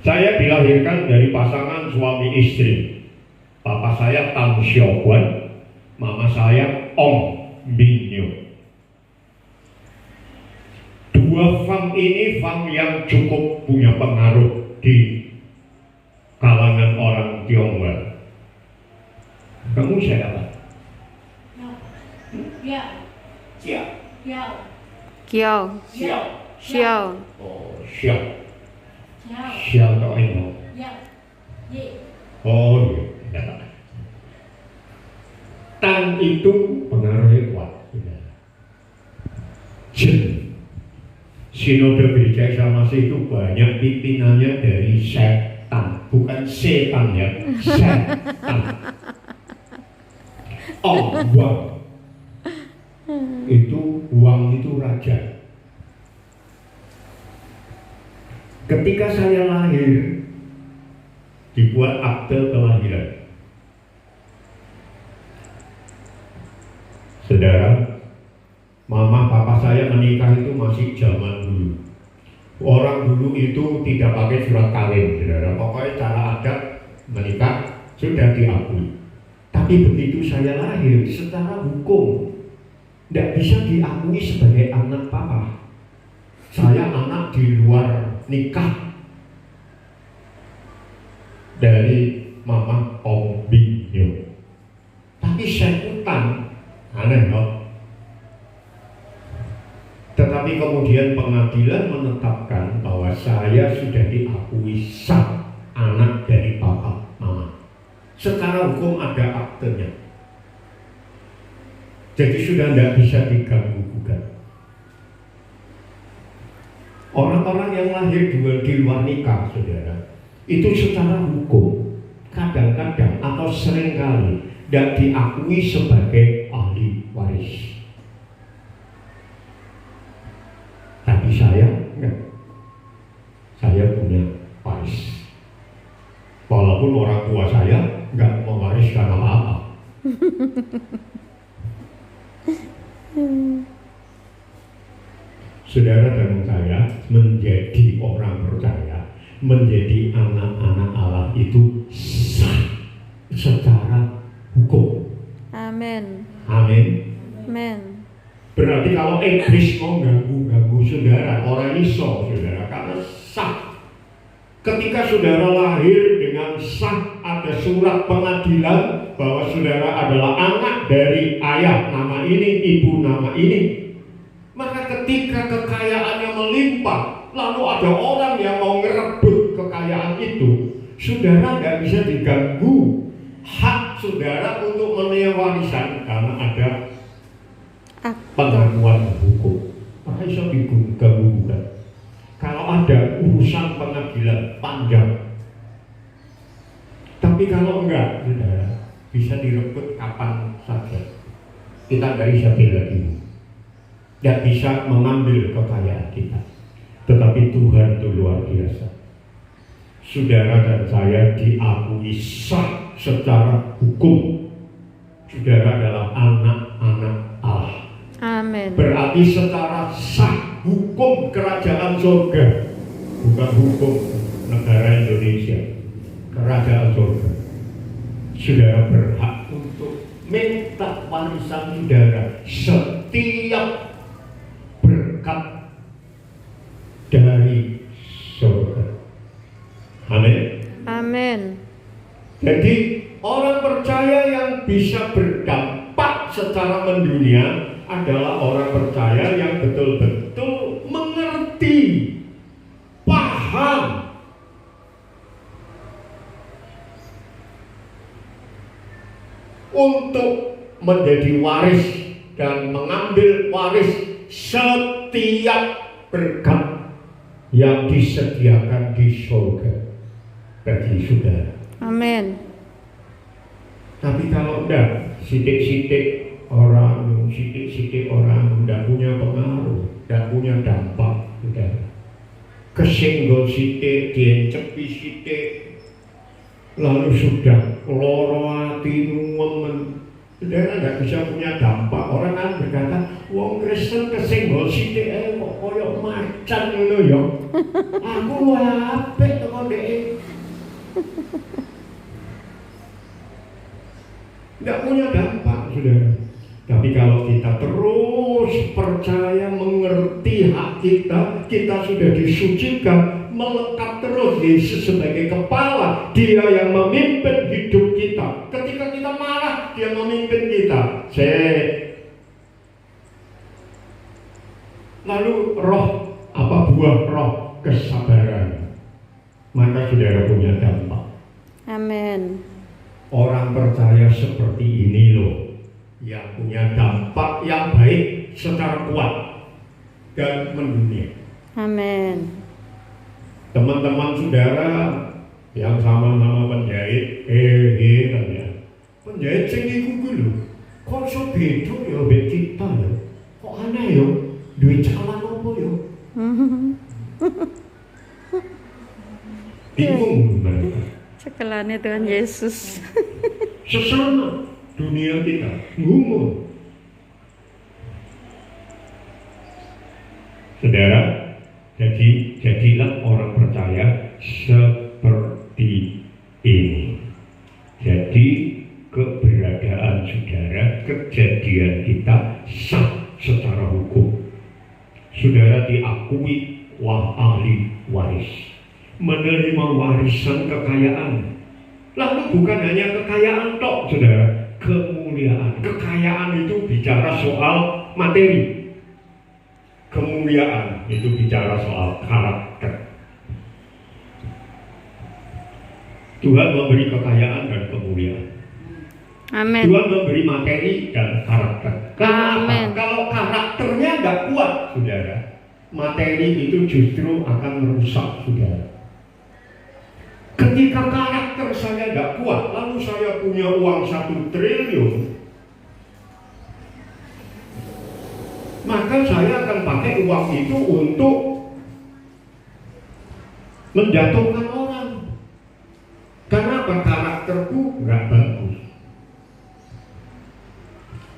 Saya dilahirkan dari pasangan suami istri. Papa saya Tan Xiaoguan, mama saya Ong Binyo. Dua fam ini fam yang cukup punya pengaruh di kalangan orang Tionghoa. Kamu siapa? Ya. Xiao. Ya. Kiao. Xiao. Xiao. Oh, Xiao. Ya. Xiao tau ini. Ya. Ye. Oh iya. Tan itu pengaruhnya kuat. Jin. Sinode Gereja Islam Masih itu banyak pimpinannya dari setan, bukan setan ya, setan. Oh, uang. Uang itu raja. Ketika saya lahir, dibuat akte kelahiran. Saudara, mama papa saya menikah itu masih zaman dulu. Orang dulu itu tidak pakai surat kawin, saudara. Pokoknya cara adat menikah sudah diakui. Tapi begitu saya lahir, secara hukum tidak bisa diakui sebagai anak papa. Saya anak di luar nikah dari mama Ong Binyo. Tapi saya utang, aneh loh. Tetapi kemudian pengadilan menetapkan bahwa saya sudah diakui sah anak dari papa mama. Secara hukum ada aktenya. Jadi sudah tidak bisa diganggu gugat. Orang-orang yang lahir di luar nikah, saudara, itu secara hukum kadang-kadang atau seringkali tidak diakui sebagai ahli waris. Tapi saya enggak. Saya punya waris. Walaupun orang tua saya enggak mewariskan apa-apa. Saudara dan saya menjadi orang percaya, menjadi anak-anak Allah itu sah secara hukum. Amin. Amin. Amin. Berarti kalau iblis mau ganggu saudara, orang iso saudara, karena sah. Ketika saudara lahir dengan sah, ada surat pengadilan bahwa saudara adalah anak dari ayah nama ini, ibu nama ini. Maka ketika kekayaannya melimpah, lalu ada orang yang mau ngerebut kekayaan itu, saudara nggak bisa diganggu hak saudara untuk menerima warisan karena ada pengakuan hukum. Maka bisa diganggu. Kalau ada urusan pengadilan panjang, tapi kalau enggak, saudara bisa direbut kapan saja. Kita nggak bisa bela diri. Tidak bisa mengambil kekayaan kita. Tetapi Tuhan itu luar biasa. Saudara dan saya diakui sah secara hukum. Saudara adalah anak-anak Allah. Amin. Berarti secara sah hukum kerajaan surga, bukan hukum negara Indonesia, kerajaan surga. Saudara berhak untuk minta warisan saudara setiap berkat dari surga. Amin. Amin. Jadi orang percaya yang bisa berdampak secara mendunia adalah orang percaya yang betul-betul mengerti, paham untuk menjadi waris dan mengambil waris setiap berkat yang disediakan di surga bagi saudara. Amin. Tapi kalau enggak, sidik-sidik orang enggak punya pengaruh, enggak punya dampak, udah. Kesenggol sidik, diencepi sidik, lalu sudah loro ati ngumen. Saudara enggak bisa punya dampak. Orang kan berkata, wong Kristen kesenggol sidik kok koyo macan ngono ya. Aku apik kok dhek. Enggak punya dampak, saudara. Tapi kalau kita terus percaya, mengerti hak kita, kita sudah disucikan, melekat terus Yesus sebagai kepala, Dia yang memimpin hidup kita. Ketika kita marah, Dia memimpin kita. Lalu buah roh kesabaran, maka saudara punya dampak. Amin. Orang percaya seperti ini loh, yang punya dampak yang baik secara kuat dan mendunia. Amin. Teman-teman saudara yang sama-sama penjahit, ya. Penjahit sing iku ku lho, kok iso beda ya mbek kita ya. Kok aneh ya, duwe calon apa ya? Bingung mereka. Cekelane Tuhan Yesus. Sesama dunia kita ngumum. Saudara, jadilah orang percaya seperti ini. Jadi keberadaan saudara, kejadian kita sah secara hukum. Saudara diakui ahli waris, menerima warisan kekayaan. Lalu bukan hanya kekayaan tok, saudara, kemuliaan. Kekayaan itu bicara soal materi. Kemuliaan itu bicara soal karakter. Tuhan memberi kekayaan dan kemuliaan. Amin. Tuhan memberi materi dan karakter. Amin. Kalau karakternya nggak kuat, saudara, materi itu justru akan merusak saudara. Ketika karakter saya nggak kuat, lalu saya punya uang 1 triliun, maka saya akan pakai uang itu untuk menjatuhkan orang. Karena karakterku nggak bagus.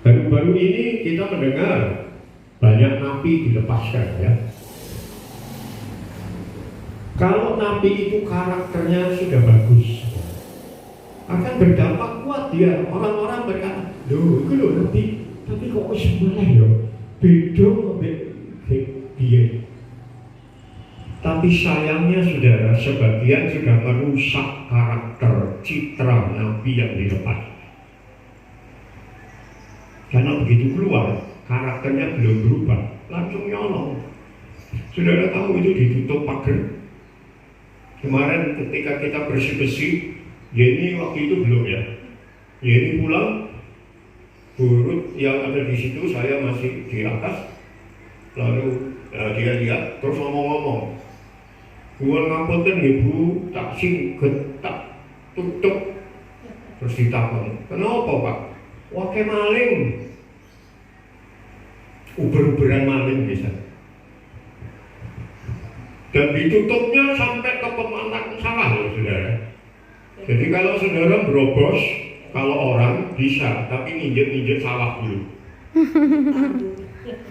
Baru-baru ini kita mendengar banyak napi dilepaskan, ya. Kalau napi itu karakternya sudah bagus, akan berdampak kuat dia. Orang-orang berkata, loh, itu loh napi, tapi kok sebelah ya, beda sampai dia. Tapi sayangnya saudara, sebagian sudah merusak karakter citra nabi yang dilepas. Karena begitu keluar, karakternya belum berubah, langsung nyolong. Saudara tahu itu ditutup pagar. Kemarin ketika kita bersih-bersih, Yeni waktu itu belum ya. Yeni pulang, Burut yang ada di situ, saya masih di atas. Lalu dia lihat, terus ngomong-ngomong, "Gua ngapunten ibu, tak singget, tak tutup." Terus ditakon, "Kenapa Pak?" "Wah, kayak maling." Uber-uberan maling bisa. Dan ditutupnya sampai ke pemantang sawah loh saudara. Jadi kalau saudara berobos, kalau orang bisa, tapi nginjek-nginjek sawah dulu.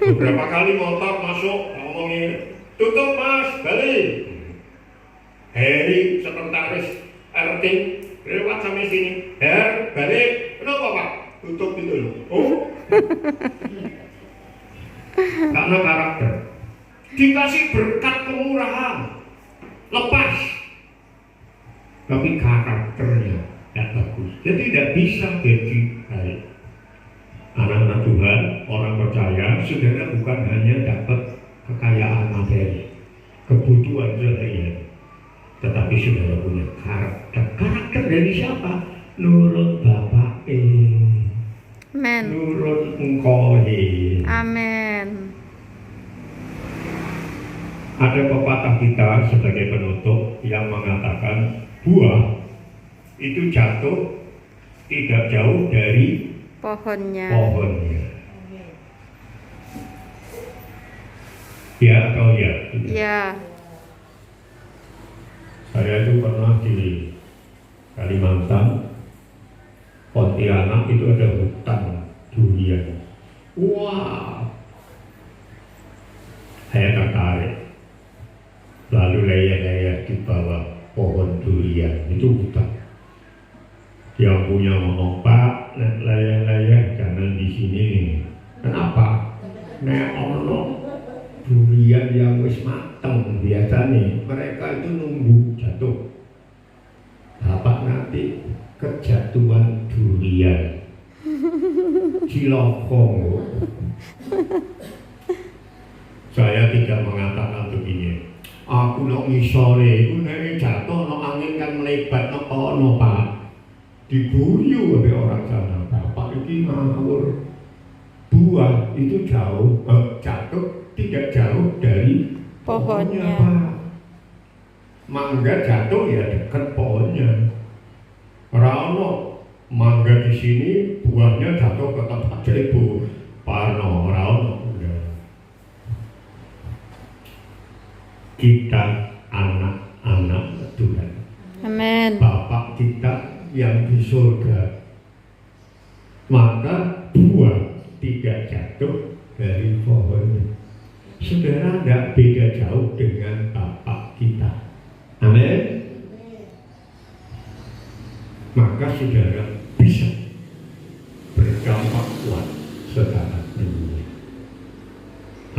Beberapa kali motor masuk, ngomongin, "Tutup Mas, balik." Heri sekretaris RT lewat sampai sini, balik." "Kenapa Pak?" "Tutup itu loh." "Oh." Karena karakter. Dikasih berkat kemurahan, lepas, tapi karakternya tidak bagus. Jadi tidak bisa jadi baik. Anak-anak Tuhan, orang percaya, saudara bukan hanya dapat kekayaan materi, kebutuhan sehari-hari, tetapi saudara punya karakter. Karakter dari siapa? Nurut Bapak. Amen. nurut engkohe. Amen. Ada pepatah kita sebagai penutup yang mengatakan buah itu jatuh tidak jauh dari Pohonnya. pohonnya. Ya atau ya? Ya. Saya itu pernah di Kalimantan, Pontianak itu ada hutan durian. Wah, saya tertarik. Lalu layar-layar di bawah pohon durian itu hutan. Yang punya ngomong, Pak, layar-layar jangan di sini. Kenapa? Nek ono durian yang wis mateng biasanya mereka itu nunggu jatuh. Bapak nanti kejatuhan durian. Cilokong. Saya tidak mengatakan begini. Aku nak ngisore, aku nek jatuh, nak angin kan melebat, nak kono Pak. Diguyu oleh orang sana. Bapak ini ngawur. Buah itu jauh, jatuh tidak jauh dari pohonnya Pak. Mangga jatuh ya dekat pohonnya. Rano mangga di sini, buahnya jatuh ke tempat Ibu Parno. Rano. Kita anak-anak Tuhan. Amin. Bapak kita yang di surga. Maka buah tidak jatuh dari pohonnya. Saudara tidak beda jauh dengan Bapak kita. Amin. Maka saudara bisa berdampak kuat secara dunia.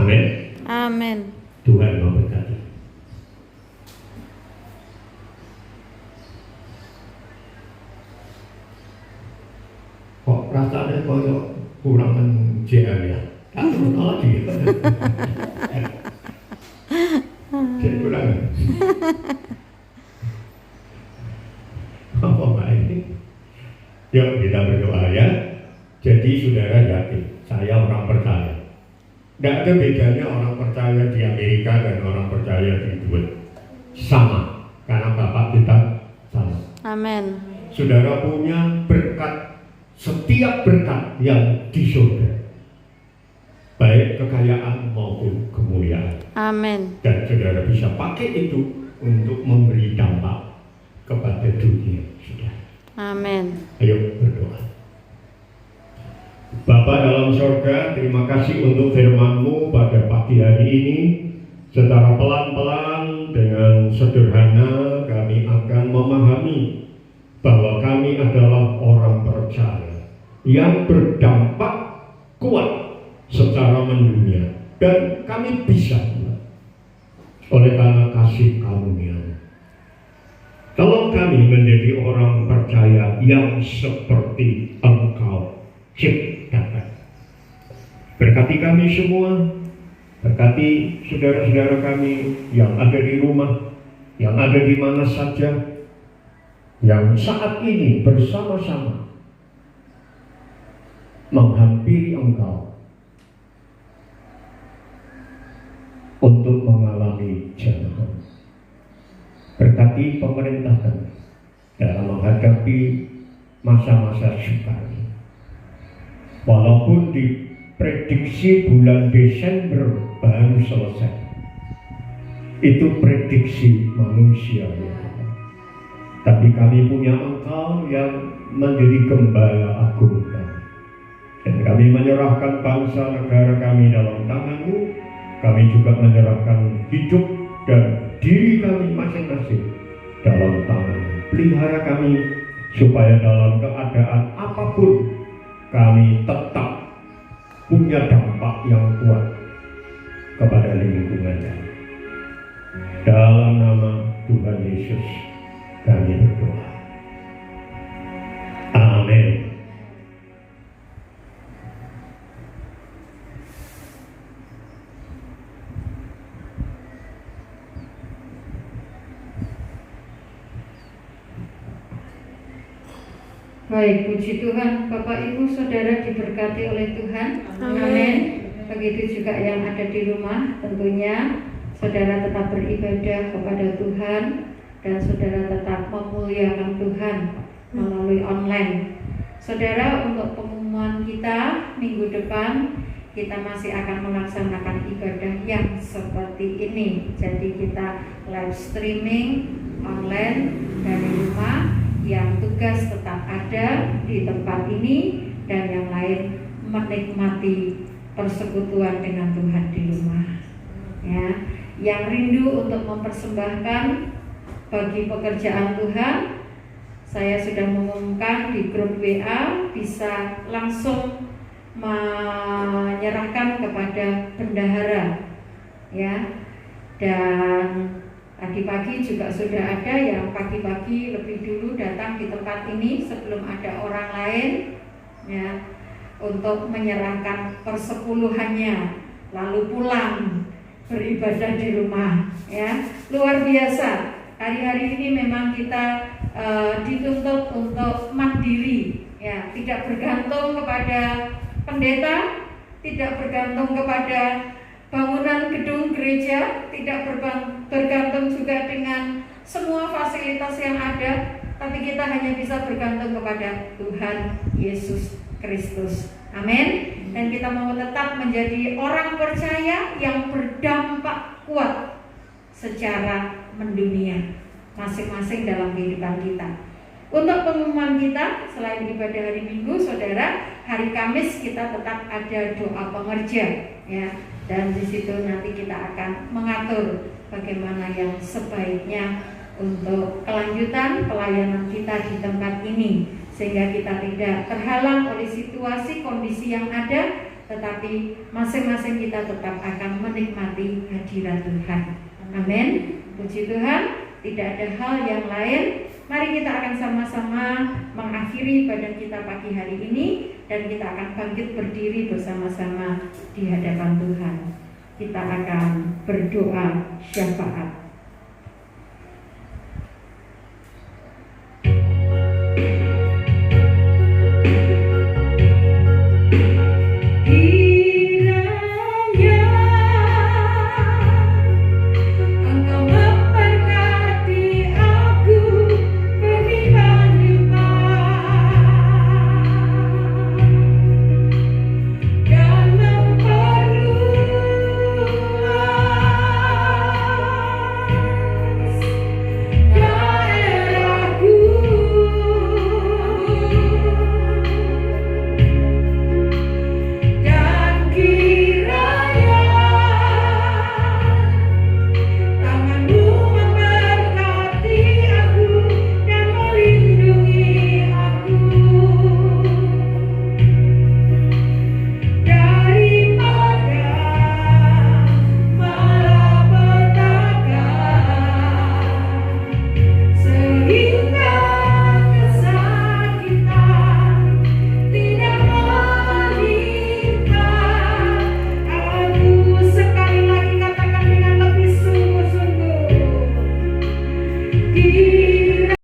Amin. Amin. Tuhan memberkati. Kok rasanya koyo kurangan JL ya? Tak terus lagi. Jadi kurang. Apa ini? Yuk kita berdoa ya. Jadi saudara yakin, saya orang percaya. Tidak ada bedanya orang percaya di Amerika dan orang percaya di Dubai. Sama, karena Bapak kita sama. Amin. Saudara punya berkat, setiap berkat yang di surga, baik kekayaan maupun kemuliaan. Amin. Dan saudara bisa pakai itu untuk memberi dampak kepada dunia saudara. Amin. Ayo berdoa. Bapa dalam surga, terima kasih untuk firman-Mu pada pagi hari ini. Secara pelan-pelan dengan sederhana kami akan memahami bahwa kami adalah orang percaya yang berdampak kuat secara mendunia, dan kami bisa oleh karena kasih karunia. Tolong kami menjadi orang percaya yang seperti Engkau ciptakan. Berkati kami semua, berkati saudara-saudara kami yang ada di rumah, yang ada di mana saja, yang saat ini bersama-sama menghampiri Engkau untuk mengalami jamahan. Berkati pemerintah kami dalam menghadapi masa-masa sukar. Walaupun diprediksi bulan Desember baru selesai, itu prediksi manusia ya. Tapi kami punya Engkau yang menjadi gembala agung kami, dan kami menyerahkan bangsa negara kami dalam tangan-Mu. Kami juga menyerahkan hidup dan diri kami masing-masing dalam tangan-Mu. Pelihara kami supaya dalam keadaan apapun kami tetap punya dampak yang kuat kepada lingkungan kami. Dalam nama Tuhan Yesus kami berdoa. Amin. Baik, puji Tuhan. Bapak Ibu Saudara diberkati oleh Tuhan. Amin. Begitu juga yang ada di rumah, tentunya saudara tetap beribadah kepada Tuhan dan saudara tetap memuliakan Tuhan melalui online. Saudara, untuk pengumuman kita minggu depan, kita masih akan melaksanakan ibadah yang seperti ini. Jadi kita live streaming online dari rumah, yang tugas tetap ada di tempat ini dan yang lain menikmati persekutuan dengan Tuhan di rumah. Ya, yang rindu untuk mempersembahkan bagi pekerjaan Tuhan, saya sudah mengumumkan di grup WA, bisa langsung menyerahkan kepada bendahara, ya. Dan tadi pagi juga sudah ada yang pagi-pagi lebih dulu datang di tempat ini sebelum ada orang lain, ya, untuk menyerahkan persepuluhannya, lalu pulang beribadah di rumah, ya. Luar biasa. Hari-hari ini memang kita dituntut untuk mandiri, ya, tidak bergantung kepada pendeta, tidak bergantung kepada bangunan gedung gereja, tidak bergantung juga dengan semua fasilitas yang ada, tapi kita hanya bisa bergantung kepada Tuhan Yesus Kristus. Amin. Dan kita mau tetap menjadi orang percaya yang berdampak kuat secara mendunia, masing-masing dalam kehidupan kita. Untuk pengumuman kita, selain ibadah hari Minggu, saudara, hari Kamis kita tetap ada doa pengerja, ya. Dan di situ nanti kita akan mengatur bagaimana yang sebaiknya untuk kelanjutan pelayanan kita di tempat ini, sehingga kita tidak terhalang oleh situasi kondisi yang ada, tetapi masing-masing kita tetap akan menikmati hadirat Tuhan. Amin. Puji Tuhan. Tidak ada hal yang lain. Mari kita akan sama-sama mengakhiri ibadah kita pagi hari ini, dan kita akan bangkit berdiri bersama-sama di hadapan Tuhan. Kita akan berdoa syafaat.